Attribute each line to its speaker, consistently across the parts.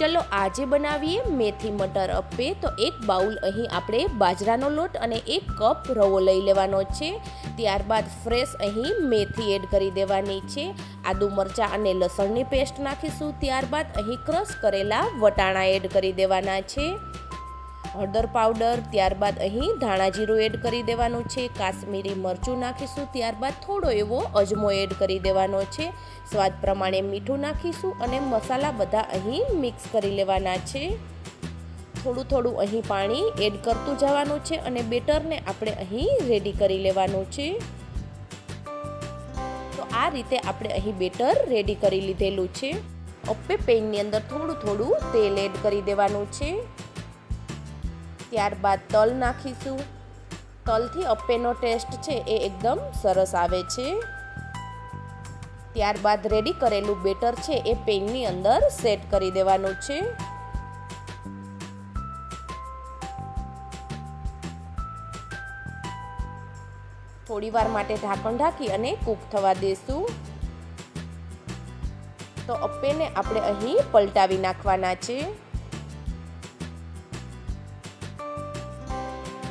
Speaker 1: चलो आजे बनावीए मेथी मटर अप्पे। तो एक बाउल अहीं आपणे बाજરાનો લોટ અને 1 કપ રવો લઈ લેવાનો છે। ત્યારબાદ ફ્રેશ અહીં મેથી એડ કરી દેવાની છે। આદુ મરચાં અને લસણની પેસ્ટ નાખીશું। ત્યારબાદ અહીં ક્રશ કરેલા વટાણા એડ કરી દેવાના છે। हळदर पाउडर, त्यारबाद अहीं धाणा जीरुं एड करी देवानुं छे। काश्मीरी मरचुं नाखीशुं। त्यारबाद थोड़ो एवो अजमो एड करी देवानो छे। स्वाद प्रमाणे मीठुं नाखीशुं अने मसाला बधा अहीं मिक्स करी लेवाना छे। थोड़ुं थोड़ुं अहीं पाणी एड करतुं जवानुं छे अने बेटरने आपणे अहीं रेडी करी लेवानुं छे। तो आ रीते आपणे अहीं बेटर रेडी करी लीधेलुं छे। अप्पे पेननी अंदर थोड़ुं थोड़ुं तेल एड करी देवानुं छे। त्यारबाद तल नाखीशुं। तलथी अप्पेनो टेस्ट छे ए एकदम सरस आवे छे। त्यारबाद रेडी करेलुं बेटर छे ए पेननी अंदर सेट करी देवानुं छे। थोड़ीवार माटे ढांकण ढांकी अने कूक थवा देशुं। तो अप्पेने आपणे अहीं पलटावी नाखवाना छे।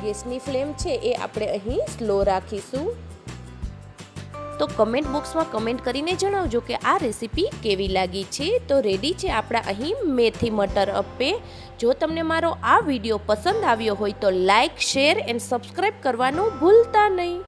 Speaker 1: गैसनी फ्लेम छे ए आपणे अहीं स्लो राखीशुं। तो कमेंट बॉक्स में कमेंट करीने जणावजो कि आ रेसिपी केवी लागी छे। तो रेडी छे आपणा अहीं मेथी मटर अप्पे। जो तमने मारो आ विडियो पसंद आव्यो होय तो लाइक, शेर एंड सब्सक्राइब करवानुं भूलता नहीं।